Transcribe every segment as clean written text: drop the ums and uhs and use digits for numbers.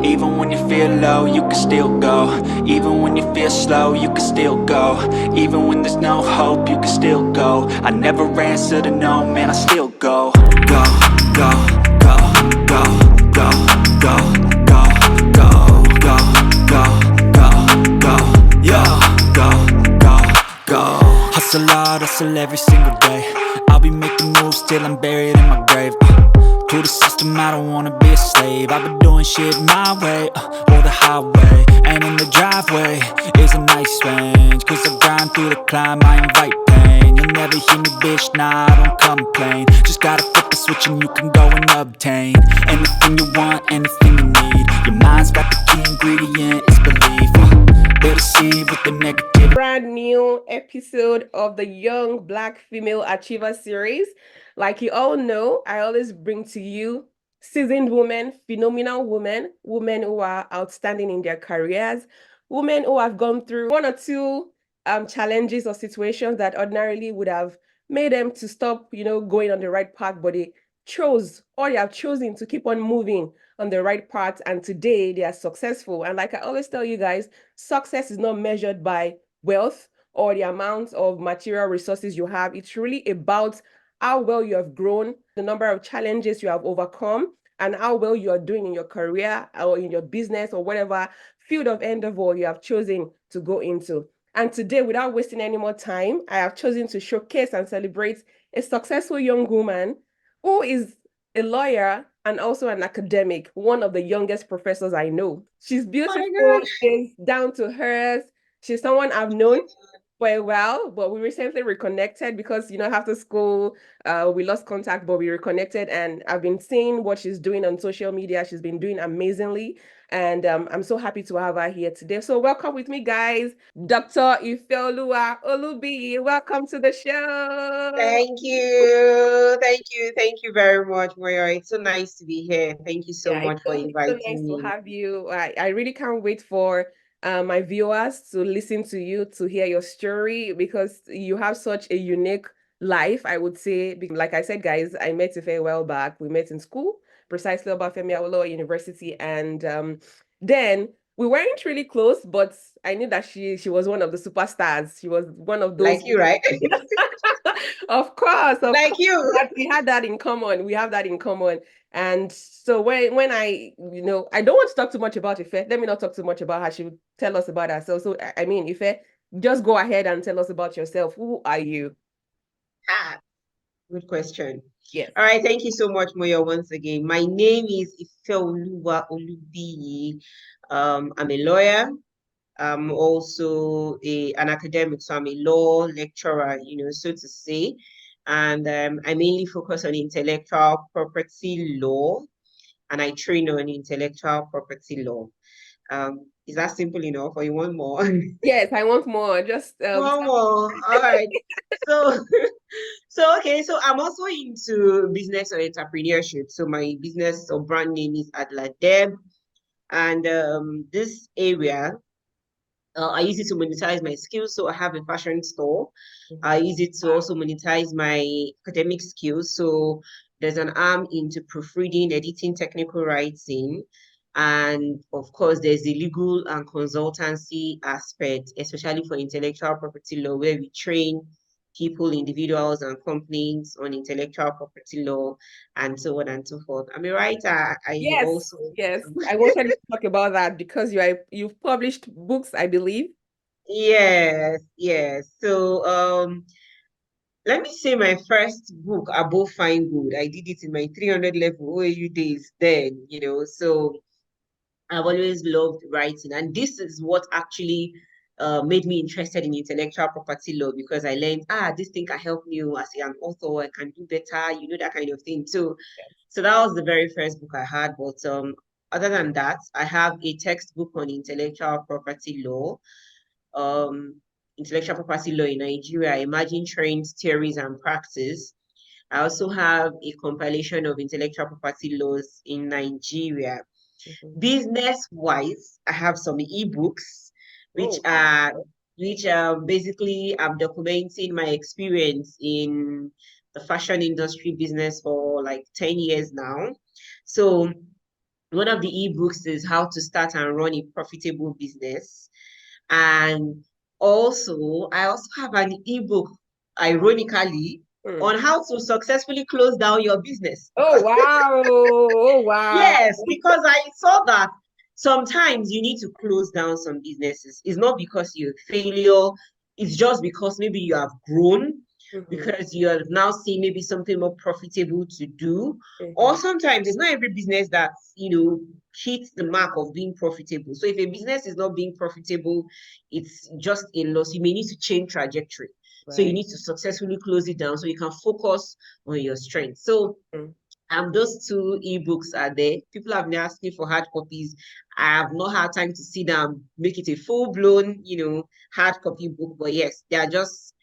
Even when you feel low, you can still go. Even when you feel slow, you can still go. Even when there's no hope, you can still go. I never answer to no, man, I still go. Go, go, go, go, go, go, go, go, go, go, go, go, yo, go, go, go. Hustle hard, hustle every single day. I'll be making moves till I'm buried in my grave. To the system, I don't wanna be a slave. I've been doing shit my way, or the highway. And in the driveway is a nice range. Cause I grind through the climb, I invite pain. You'll never hear me, bitch, nah, I don't complain. Just gotta flip the switch and you can go and obtain anything you want, anything you need. Your mind's got the key ingredient, it's belief. They deceive with the negativity. Brand new episode of the Young Black Female Achiever series. Like you all know, I always bring to you seasoned women, phenomenal women, women who are outstanding in their careers, women who have gone through one or two challenges or situations that ordinarily would have made them to stop, going on the right path, but they chose or they have chosen to keep on moving on the right path, and today they are successful. And like I always tell you guys, success is not measured by wealth or the amount of material resources you have. It's really about how well you have grown, the number of challenges you have overcome, and how well you are doing in your career or in your business or whatever field of endeavor you have chosen to go into. And today, without wasting any more time, I have chosen to showcase and celebrate a successful young woman who is a lawyer and also an academic, one of the youngest professors I know. She's Oh my beautiful, God. she's down to earth, she's someone I've known for a while, but we recently reconnected because, after school, we lost contact, but we reconnected. And I've been seeing what she's doing on social media. She's been doing amazingly. And I'm so happy to have her here today. So welcome with me, guys, Dr. Ifeoluwa Olubiyi. Welcome to the show. Thank you. Thank you very much, Moyo. It's so nice to be here. Thank you so Yeah, much for it's so nice inviting to me. have you. I really can't wait for my viewers to listen to you, to hear your story, because you have such a unique life, I would say. Like I said, guys, I met Ife a while back. We met in school, precisely Obafemi Awolowo University. And then we weren't really close, but I knew that she was one of the superstars. She was one of those. Like you, right? Of Like course, you. we had that in common. We have that in common. And so when I, I don't want to talk too much about Ife. Let me not talk too much about her. She would tell us about herself. So I mean, Ife, just go ahead and tell us about yourself. Who are you? Ah, good question. Yes. All right, thank you so much, Moyo, once again. My name is Ifeoluwa Olubiyi. I'm a lawyer. I'm also an academic, so I'm a law lecturer, so to say. And I mainly focus on intellectual property law, and I train on intellectual property law. Is that simple enough, or you want more? Yes, I want more. Just One more. All right. So, so I'm also into business or entrepreneurship. So my business or brand name is Adla Deb, and this area I use it to monetize my skills. So I have a fashion store. I use it to also monetize my academic skills. So there's an arm into proofreading, editing, technical writing. And of course, there's the legal and consultancy aspect, especially for intellectual property law, where we train people, individuals, and companies on intellectual property law and so on and so forth. I'm a writer. I Yes, also yes. I wanted to talk about that because you've published books, I believe. Yes, yes. So let me say my first book, Above Fine Good. I did it in my 300 level OAU days then, So I've always loved writing. And this is what actually made me interested in intellectual property law because I learned, this thing can help me as an author, I can do better, that kind of thing too. So that was the very first book I had. But other than that, I have a textbook on intellectual property law, um, intellectual property law in Nigeria, emerging trends, theories, and practice. I also have a compilation of intellectual property laws in Nigeria. Mhm. Business wise, I have some ebooks, which Oh, are basically I'm documenting my experience in the fashion industry business for like 10 years now. So One of the ebooks is how to start and run a profitable business. And I also have an ebook, ironically, Mm. on how to successfully close down your business. Oh wow. Oh wow. Yes, because I saw that sometimes you need to close down some businesses. It's not because you're a failure, it's just because maybe you have grown, Mm-hmm. because you have now seen maybe something more profitable to do. Or Mm-hmm. sometimes it's not every business that, hits the mark of being profitable. So if a business is not being profitable, it's just a loss. You may need to change trajectory. So you Right. need to successfully close it down so you can focus on your strength. So Mm. those two ebooks are there. People have been asking for hard copies. I have not had time to sit down, make it a full-blown, hard copy book. But yes, they are just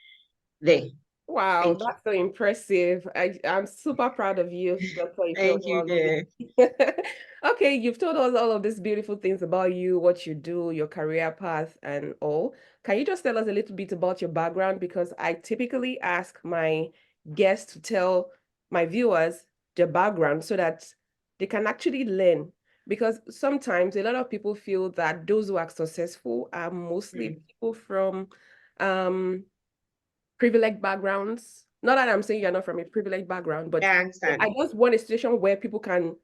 there. Wow, Thank you. that's so impressive. I'm super proud of you, Dr. Thank you, Ifeoluwa. there. Okay, you've told us all of these beautiful things about you, what you do, your career path, and all. Can you just tell us a little bit about your background? Because I typically ask my guests to tell my viewers their background so that they can actually learn. Because sometimes a lot of people feel that those who are successful are mostly Mm. people from um privileged backgrounds. Not that I'm saying you're not from a privileged background, but Yeah, I I understand. just want a situation where people can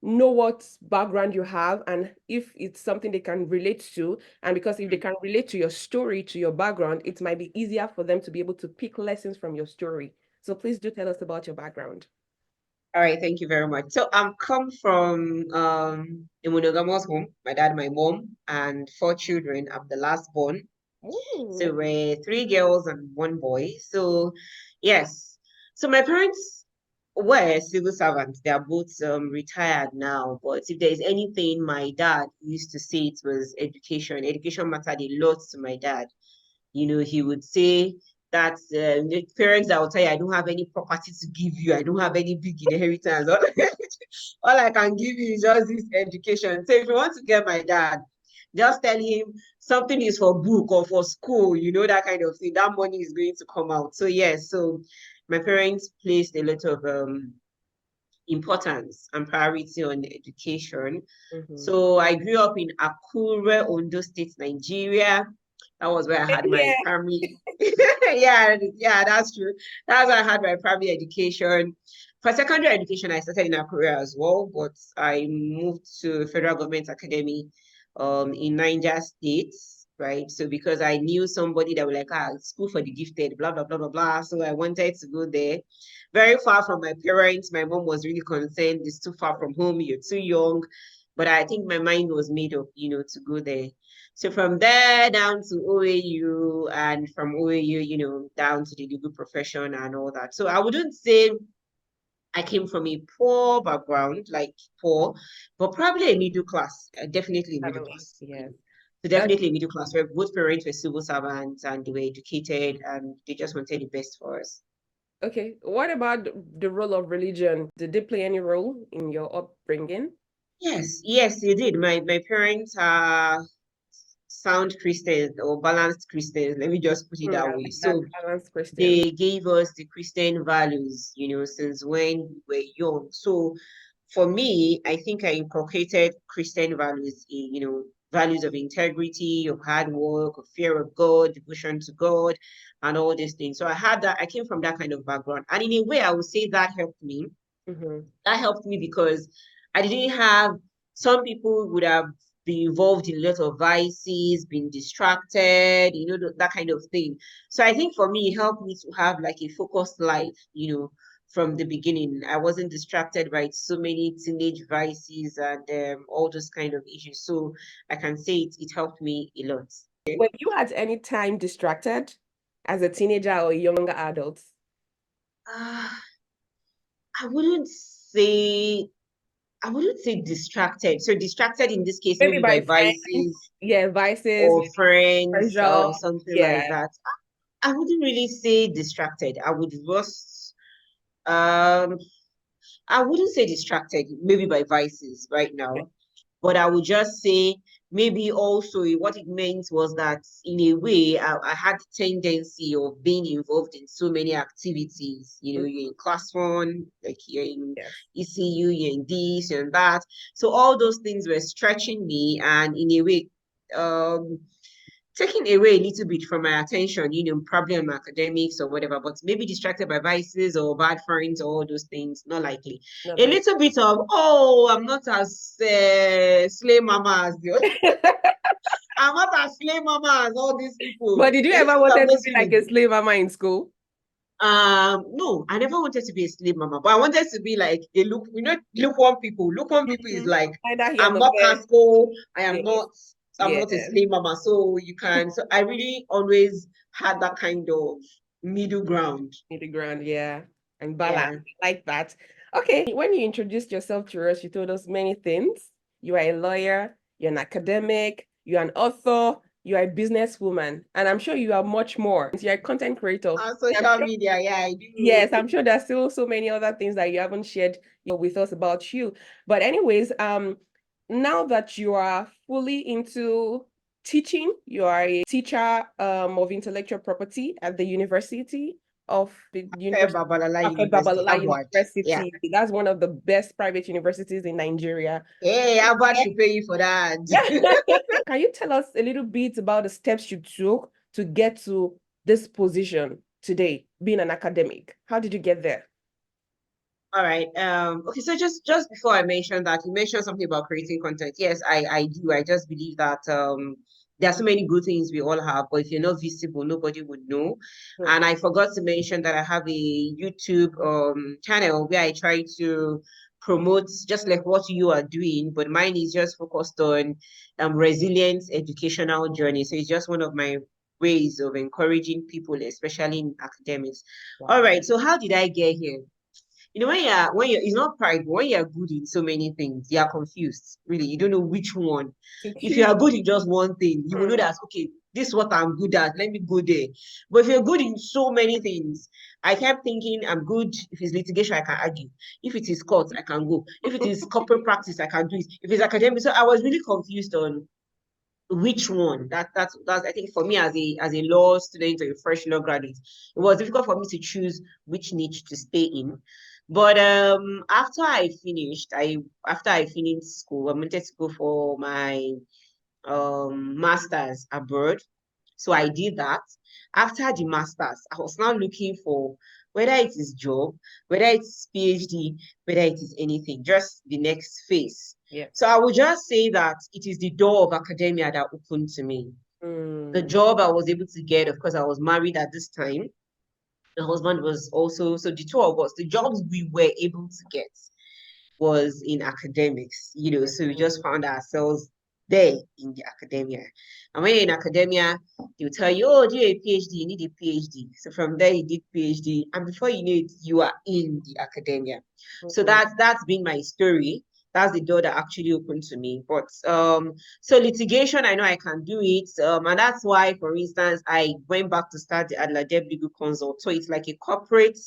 know what background you have and if it's something they can relate to. And because if they Mm. can relate to your story, to your background, it might be easier for them to be able to pick lessons from your story. So please do tell us about your background. All right, thank you very much. So I'm come from a monogamous home. My dad, my mom, and four children. I'm the last born. So Ooh. we're three girls and one boy. So yes. So my parents were civil servants. They are both retired now. But if there's anything my dad used to say, it was education. Education mattered a lot to my dad. He would say that the parents that will tell you, I don't have any property to give you, I don't have any big inheritance. All I can give you is just this education. So if you want to get my dad, just tell him something is for book or for school, that kind of thing. That money is going to come out. So yes, so my parents placed a lot of importance and priority on education. Mhm. So I grew up in Akure, Ondo State, Nigeria. That was where I had my Yeah. primary. Yeah, that's true. That's where I had my primary education. For secondary education, I started in Akure as well, but I moved to Federal Government Academy in Niger State, right? So because I knew somebody that was like, school for the gifted, blah, blah, blah, blah, blah. So I wanted to go there. Very far from my parents. My mom was really concerned. It's too far from home. You're too young. But I think my mind was made up, to go there. So from there down to OAU, and from OAU, down to the legal profession and all that. So I wouldn't say I came from a poor background, like poor, but probably a middle class, definitely a middle Family. class. Yes. So That's definitely a middle class where both parents were civil servants and they were educated and they just wanted the best for us. okay. What about the role of religion? Did they play any role in your upbringing? Yes, they did. My parents are sound Christians or balanced Christians. Let me just put it Hmm, I that way. like that So balanced Christian. they gave us the Christian values, since when we were young. So for me, I think I inculcated Christian values, values of integrity, of hard work, of fear of God, devotion to God, and all these things. So I had that, I came from that kind of background. And in a way, I would say that helped me. Mm-hmm. That helped me because I didn't have, some people would have been involved in a lot of vices, been distracted, that kind of thing. So I think for me, it helped me to have like a focused life, from the beginning. I wasn't distracted by so many teenage vices and all those kind of issues. So I can say it helped me a lot. Were you at any time distracted as a teenager or a younger adult? Ah, I wouldn't say I wouldn't say distracted. So distracted in this case, Maybe maybe by by friends, vices yeah, vices, or maybe friends pressure, or something yeah. like that. I wouldn't really say distracted. Um I wouldn't say distracted, maybe by vices right now. But I would just say maybe also what it meant was that in a way I had the tendency of being involved in so many activities. You know, Mm, you're in class one, like you're in yes. ECU, you're in this, you're in that. So all those things were stretching me, and in a way, taking away a little bit from my attention, probably on my academics or whatever, but maybe distracted by vices or bad friends or all those things, not likely. Not A like little bit of, oh, I'm not as slay mama as the I'm not as slay mama as all these people. But did you A little ever bit of wanted to those be like a feelings. slave mama in school? No, I never wanted to be a slave mama, but I wanted to be like a lukewarm people. Lukewarm people is Mhm. like, Neither here I'm nor not there. Pasco, Yes. I'm not a Yes. slave mama. So you can, so I really always had that kind of middle ground. In the ground, yeah. And balance. Yeah. Like that. Okay. When you introduced yourself to us, you told us many things. You are a lawyer, you're an academic, you're an author, you are a businesswoman, and I'm sure you are much more. You're a content creator. On I'm social sure, media, yeah, I do. yes, I'm sure there's still so many other things that you haven't shared with us about you. But anyways, now that you are fully into teaching, you are a teacher of intellectual property at the University of the Fair University Babalala of University, Babalola Harvard. Yeah. University. That's one of the best private universities in Nigeria. Hey, Harvard should pay you for that. Can you tell us a little bit about the steps you took to get to this position today, being an academic? How did you get there? All right. Okay, so just before I mentioned that, you mentioned something about creating content. Yes, I do. I just believe that there are so many good things we all have, but if you're not visible, nobody would know. Hmm. And I forgot to mention that I have a YouTube channel where I try to promote just like what you are doing, but mine is just focused on resilience educational journey. So it's just one of my ways of encouraging people, especially in academics. All Wow. right, so how did I get here? When you're it's not pride, but when you're good in so many things, you are confused. Really, you don't know which one. To If you choose. are good in just one thing, you will know Hmm. that okay, this is what I'm good at. Let me go there. But if you're good in so many things, I kept thinking I'm good. If it's litigation, I can argue. If it is court, I can go. If it is corporate practice, I can do it. If it's academic, so I was really confused on which one. That's I think for me as a law student or a fresh law graduate, it was difficult for me to choose which niche to stay in. But after I finished school, I wanted to go for my masters abroad. So I did that. After the masters, I was now looking for whether it is job, whether it's PhD, whether it is anything, just the next phase. Yeah. So I would just say that it is the door of academia that opened to me. The Hmm. job I was able to get, of course, I was married at this time. The husband was also, so the two of us, the jobs we were able to get was in academics, so we just found ourselves there in the academia. And when you're in academia, they'll tell you, oh, do a PhD, you need a PhD. So from there, you did PhD, and before you know it, you are in the academia. So Hmm. that's been my story. That's the door that actually opened to me. But so litigation, I know I can do it. And that's why, for instance, I went back to start the Adler Legal Consult. So it's like a corporate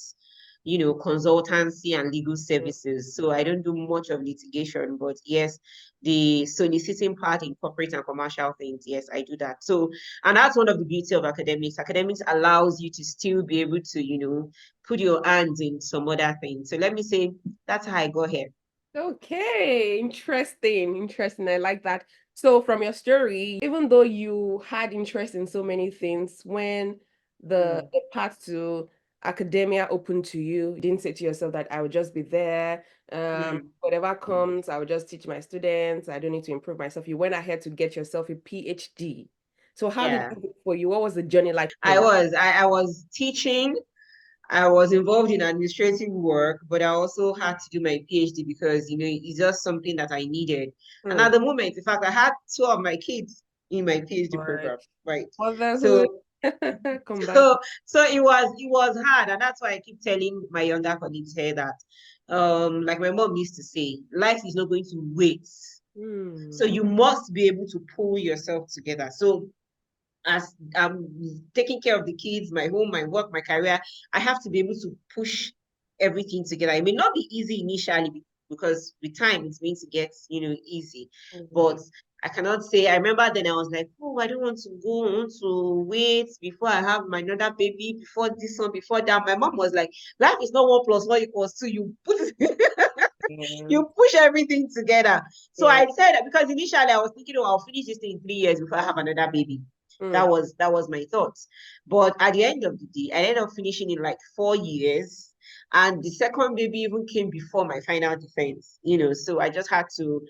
consultancy and legal services. So I don't do much of litigation, but yes, the soliciting part in corporate and commercial things, yes, I do that. So, and that's one of the beauty of academics. Academics allows you to still be able to, put your hands in some other things. So let me say that's how I got here. Okay, interesting, interesting. I like that. So from your story, even though you had interest in so many things, when Mm, the path to academia opened to you, you didn't say to yourself that I would just be there. mm, Whatever comes, I will just teach my students. I don't need to improve myself. You went ahead to get yourself a PhD. So how did yeah. it go for you? What was the journey like for you? I was teaching. I was involved in administrative work, but I also had to do my PhD because, it's just something that I needed. And Hmm. at the moment, in fact, I had two of my kids in my PhD Or program, right? motherhood So, combined. so it was hard, and that's why I keep telling my younger colleagues here that, like my mom used to say, life is not going to wait. So Hmm. you must be able to pull yourself together. So as I'm taking care of the kids, my home, my work, my career, I have to be able to push everything together. It may not be easy initially because with time it's going to get, easy. But Mhm. I cannot say. I remember then I was like, oh, I don't want to go. I want to wait before I have my another baby, before this one, before that. My mom was like, life is not 1 + 1 = 2. You put Yeah. you push everything together. So Yeah. I said that because initially I was thinking, oh, I'll finish this thing in 3 years before I have another baby. Mm. That was my thoughts. But at the end of the day, I ended up finishing in like 4 years. And the second baby even came before my final defense, so I just had to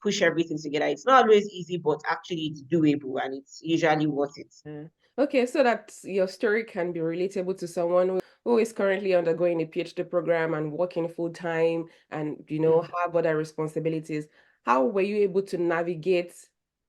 push everything together. It's not always easy, but actually it's doable and it's usually worth it. Yeah. Okay, so that your story can be relatable to someone who is currently undergoing a PhD program and working full time and Mm. have other responsibilities. How were you able to navigate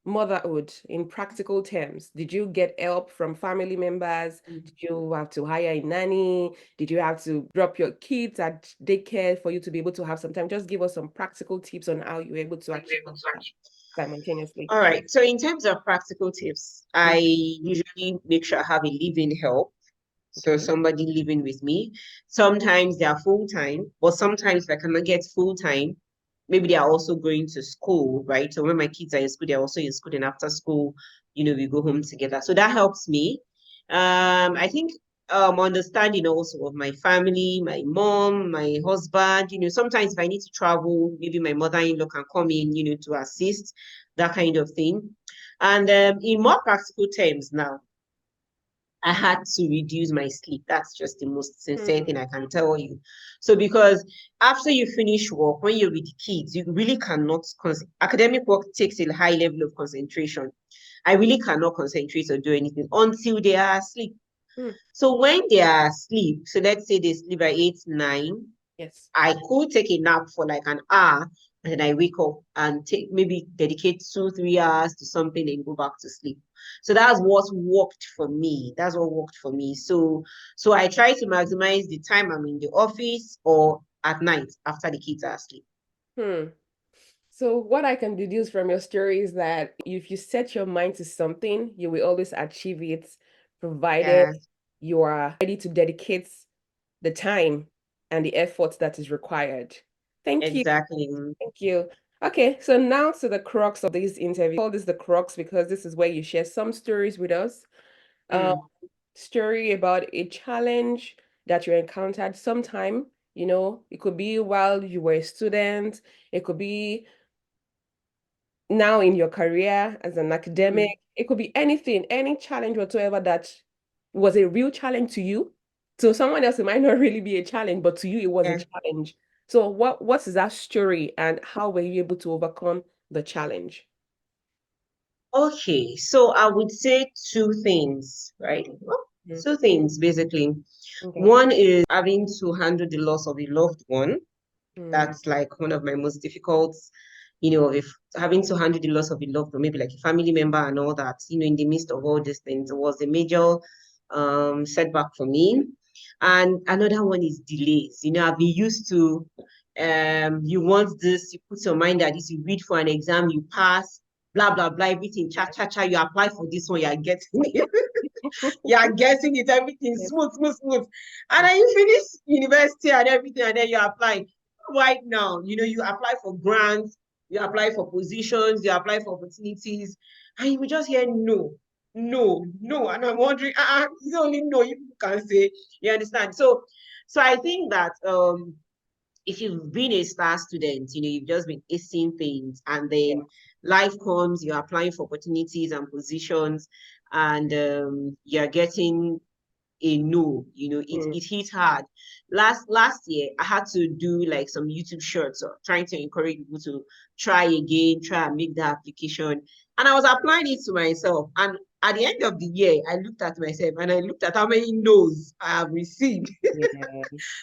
motherhood in practical terms? Did you get help from family members? Mm. Did you have to hire a nanny? Did you have to drop your kids at daycare for you to be able to have some time? Just give us some practical tips on how you were able to achieve that simultaneously. All right. So in terms of practical tips, I usually make sure I have a living help. So Okay. somebody living with me. Sometimes they are full time, but sometimes if I cannot get full time, maybe they are also going to school, right? So when my kids are in school, they're also in school, and after school, we go home together. So that helps me. I think understanding also of my family, my mom, my husband, sometimes if I need to travel, maybe my mother-in-law can come in, to assist, that kind of thing. And in more practical terms now, I had to reduce my sleep. That's just the most sincere Mm. thing I can tell you. So, because after you finish work, when you're with the kids, you really cannot, academic work takes a high level of concentration. I really cannot concentrate or do anything until they are asleep. Mm. So, when they are asleep, so let's say they sleep by 8, 9, Yes. I could take a nap for like an hour and then I wake up and take maybe dedicate 2, 3 hours to something and go back to sleep. So that's what worked for me. That's what worked for me. So I try to maximize the time I'm in the office or at night after the kids are asleep. Hmm. So what I can deduce from your story is that if you set your mind to something, you will always achieve it, provided Yeah, you are ready to dedicate the time and the effort that is required. Thank you. exactly. Thank you. Okay, so now to the crux of this interview. I call this the crux because this is where you share some stories with us. Um, Mm, story about a challenge that you encountered sometime, it could be while you were a student, it could be now in your career as an academic. mm, It could be anything, any challenge whatsoever that was a real challenge to you. To someone else, it might not really be a challenge, but to you, it was a yeah. challenge. So what is that story and how were you able to overcome the challenge? Okay, so I would say two things, right? Well, Mm. two things basically. Okay. One is having to handle the loss of a loved one. Mm. That's like one of my most difficult, if having to handle the loss of a loved one, maybe like a family member and all that, in the midst of all these things, it was a major setback for me. And another one is delays. I've been used to you want this, you put your mind at this, you read for an exam, you pass, blah blah blah, everything, cha cha cha, you apply for this one, you are getting it. You are getting it, everything Yes. smooth, smooth, smooth. And then you finish university and everything, and then you apply. Right now, you apply for grants, you apply for positions, you apply for opportunities, and you will just hear no, no, no. And I'm wondering, it's only no you can say, you understand? So I think that if you've been a star student, you've just been acing things, and Yeah. then life comes, you're applying for opportunities and positions, and you're getting a no, Mm. it hit hard. Last year, I had to do like some YouTube shorts or trying to encourage people to try again, try and make the application. And I was applying it to myself. And at the end of the year, I looked at myself and I looked at how many no's I have received, Yes.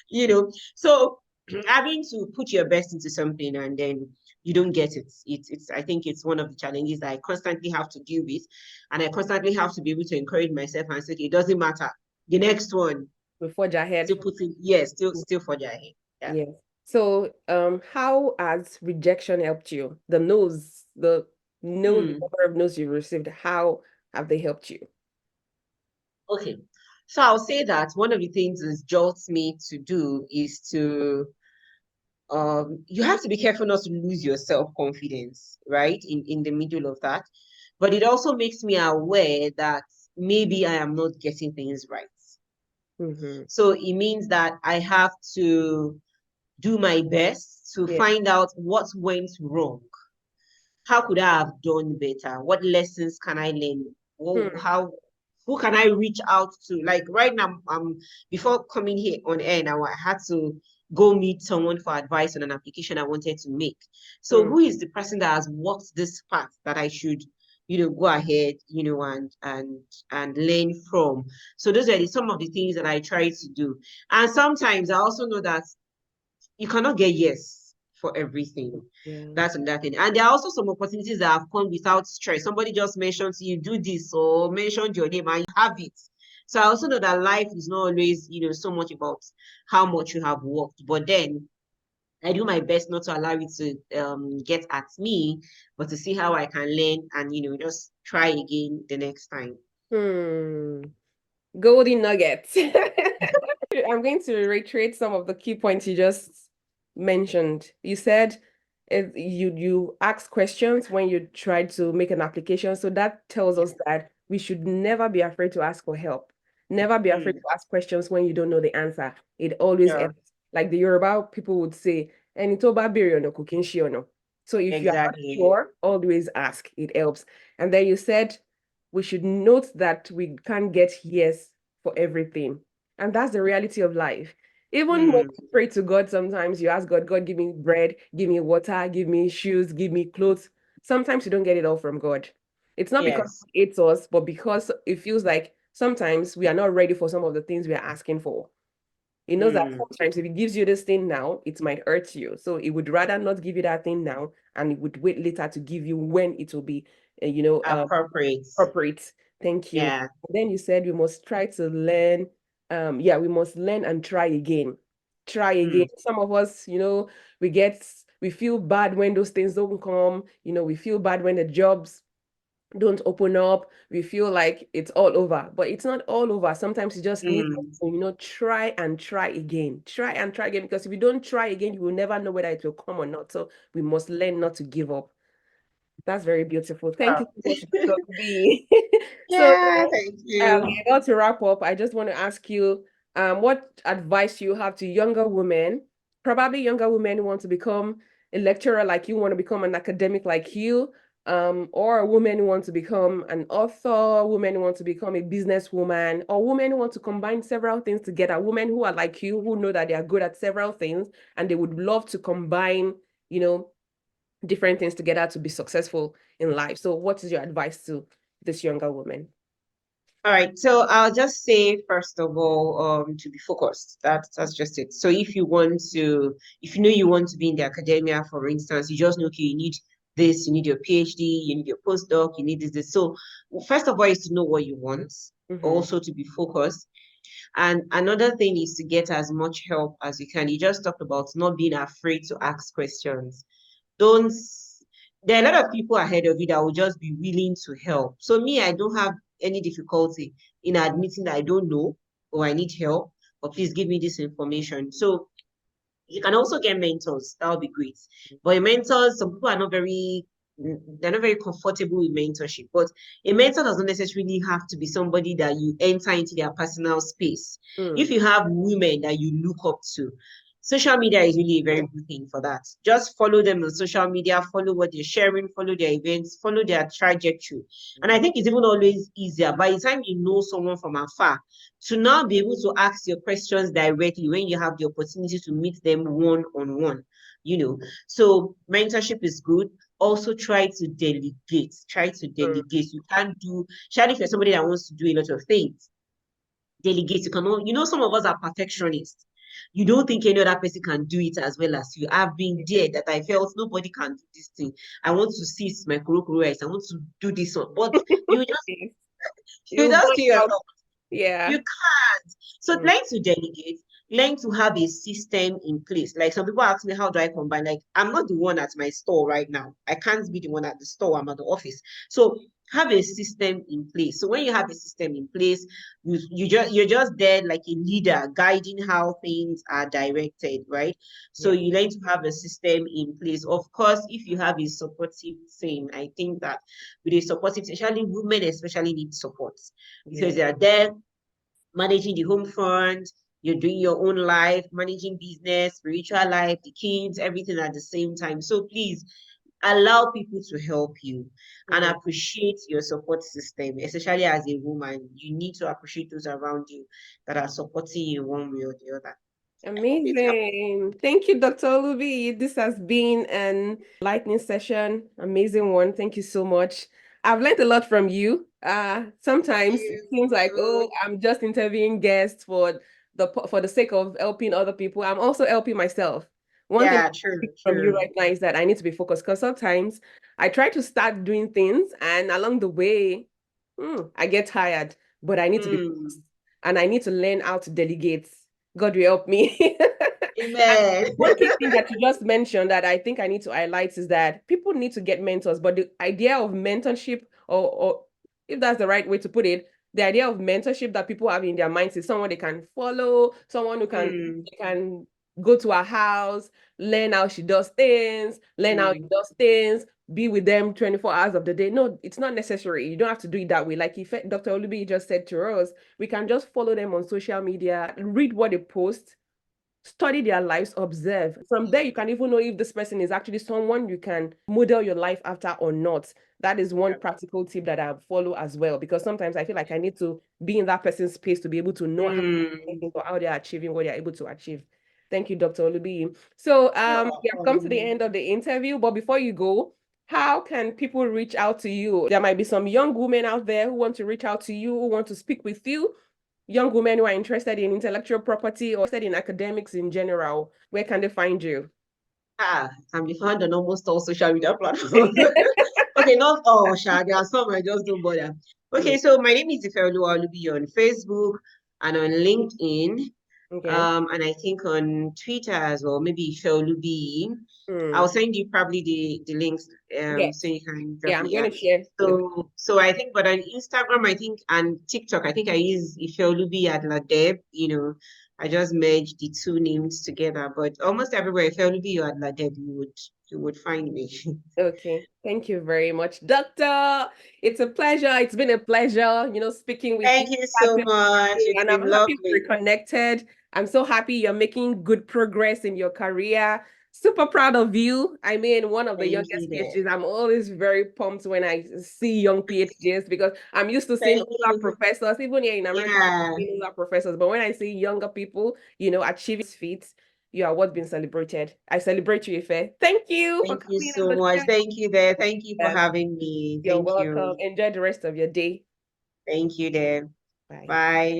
you know. So having to put your best into something and then you don't get it. It's I think it's one of the challenges that I constantly have to deal with. And I constantly have to be able to encourage myself and say, okay, it doesn't matter. The next one, We forge ahead. still putting, yes, still for their head. Yeah. Yes. So, how has rejection helped you? The Hmm. number of no's you received, how have they helped you? Okay. So I'll say that one of the things it jolts me to do is to you have to be careful not to lose your self-confidence, right? In the middle of that. But it also makes me aware that maybe I am not getting things right. Mm-hmm. So it means that I have to do my best to Yeah. find out what went wrong. How could I have done better? What lessons can I learn? Hmm. How who can I reach out to? Like right now, before coming here on air now, I had to go meet someone for advice on an application I wanted to make. So Hmm. who is the person that has walked this path that I should, go ahead, and learn from? So those are some of the things that I try to do. And sometimes I also know that you cannot get yes for everything. Yeah. That's another thing. And there are also some opportunities that have come without stress. Somebody just mentioned to you, do this, or mentioned your name and you have it. So I also know that life is not always, so much about how much you have worked. But then I do my best not to allow it to get at me, but to see how I can learn and, just try again the next time. Hmm. Golden nuggets. I'm going to reiterate some of the key points you just mentioned. You said you ask questions when you try to make an application. So that tells us that we should never be afraid to ask for help. Never be afraid Mm, to ask questions when you don't know the answer. It always yeah, helps. Like the Yoruba people would say, "Ẹni tó bá béèrè ọ̀nà kò kí ń ṣí ọ̀nà." So if you are not exactly. sure, always ask. It helps. And then you said we should note that we can't get yes for everything. And that's the reality of life. Even when Mm, you pray to God, sometimes you ask God, God, give me bread, give me water, give me shoes, give me clothes. Sometimes you don't get it all from God. It's not because yes. He hates us, but because it feels like sometimes we are not ready for some of the things we are asking for. He knows that Mm, sometimes if He gives you this thing now, it might hurt you. So He would rather not give you that thing now, and He would wait later to give you when it will be, appropriate. corporate. Thank you. Yeah. Then you said we must try to learn. Yeah, we must learn and try again. Try again. Mm, Some of us, we feel bad when those things don't come. We feel bad when the jobs don't open up. We feel like it's all over, but it's not all over. Sometimes you just need mm. to, try and try again. Try and try again, because if you don't try again, you will never know whether it will come or not. So we must learn not to give up. That's very beautiful. Thank Oh. you so much, Dr. B. So, Yeah, thank you. we're about to wrap up. I just want to ask you, what advice you have to younger women, probably younger women who want to become a lecturer like you, want to become an academic like you, or a woman who want to become an author, women who want to become a businesswoman, or women who want to combine several things together, women who are like you, who know that they are good at several things, and they would love to combine, different things together to be successful in life. So what is your advice to this younger woman? All right, so I'll just say first of all, to be focused. That's just it. So if you know you want to be in the academia, for instance, you just know, okay, you need this, you need your PhD, you need your postdoc, you need this. So first of all is to know what you want, Mm-hmm. also to be focused. And another thing is to get as much help as you can. You just talked about not being afraid to ask questions. Don't There are a lot of people ahead of you that will just be willing to help. So me, I don't have any difficulty in admitting that I don't know or I need help, or please give me this information. So you can also get mentors. That would be great. But mentors, some people are not very they're not very comfortable with mentorship. But a mentor doesn't necessarily have to be somebody that you enter into their personal space. If Mm. you have women that you look up to, social media is really a very good thing for that. Just follow them on social media, follow what they're sharing, follow their events, follow their trajectory. And I think it's even always easier by the time you know someone from afar to now be able to ask your questions directly when you have the opportunity to meet them one on one. So mentorship is good. Also try to delegate. Try to Mm. delegate. You can't do, especially if you're somebody that wants to do a lot of things, delegate. Some of us are perfectionists. You don't think any other person can do it as well as you. I've been there that I felt nobody can do this thing. I want to see my kuro rice. I want to do this one. But you just you You just burn kill out. yourself. You Yeah. can't. So Mm. learn to delegate. learn to have a system in place. Like some people ask me, how do I combine? Like I'm not the one at my store right now. I can't be the one at the store. I'm at the office. So have a system in place. So when you have a system in place, you're just there like a leader guiding how things are directed, right? So Yeah. you learn to have a system in place. Of course, if you have a supportive team, I think that with a supportive, especially women especially need support because Yeah. they are there managing the home front, you're doing your own life, managing business, spiritual life, the kids, everything at the same time. So please allow people to help you and Mm. appreciate your support system, especially as a woman. You need to appreciate those around you that are supporting you one way or the other. I hope it helps. Amazing. Thank you, Dr. Olubiyi. This has been an lightning session. Amazing one. Thank you so much. I've learned a lot from you. Sometimes it seems like, oh, You. I'm just interviewing guests for the sake of helping other people. I'm also helping myself. One thing Yeah, I true, pick from you true. right now is that I need to be focused because sometimes I try to start doing things and along the way, I get tired, but I need to be focused Mm. and I need to learn how to delegate. God will help me. And Amen. one key thing that you just mentioned that I think I need to highlight is that people need to get mentors, but the idea of mentorship, or if that's the right way to put it, the idea of mentorship that people have in their minds is someone they can follow, someone who can Mm, they can go to her house, learn how she does things, learn how he mm, does things, be with them 24 hours of the day. No, it's not necessary. You don't have to do it that way. Like if Dr. Olubi just said to us, we can just follow them on social media, read what they post, study their lives, observe. From there, you can even know if this person is actually someone you can model your life after or not. That is one yeah. practical tip that I follow as well, because sometimes I feel like I need to be in that person's space to be able to know how they're Mm, thinking or how they're achieving what they're able to achieve. Thank you, Dr. Olubi. So you're we have come to the welcome. end of the interview, but before you go, how can people reach out to you? There might be some young women out there who want to reach out to you, who want to speak with you, young women who are interested in intellectual property or interested in academics in general. Where can they find you? Can be found on almost all social media platforms. Okay, not all, Sha. There are some I just don't bother. Yeah. Okay, so my name is Ifeoluwa Olubiyi on Facebook and on LinkedIn. Okay. And I think on Twitter as well, maybe Ifeolubiyi. I'll Hmm. send you probably the links so Yes. you can drop Yeah, I'm it. going Yeah. to share. So I think, but on Instagram, I think, and TikTok, I think I use Ifeolubiyi at Ladeb. I just merged the two names together. But almost everywhere, Ifeolubiyi at Ladeb, you would find me. Okay. Thank you very much, Doctor. It's a pleasure. It's been a pleasure, speaking with you. Thank you so much. It's And I'm been happy lovely. we're connected. I'm so happy you're making good progress in your career. Super proud of you. I mean, one of the Thank you youngest there. PhDs. I'm always very pumped when I see young PhDs because I'm used to seeing Thank older you. professors, even here in America, I'm Yeah. seeing older professors. But when I see younger people, achieving feats, you are what's been celebrated. I celebrate you, Ife. Thank you for Thank you coming on so the much. show. Thank you there. Thank you for Yes, having me. you're Thank welcome. you. Enjoy the rest of your day. Thank you there. Bye. Bye.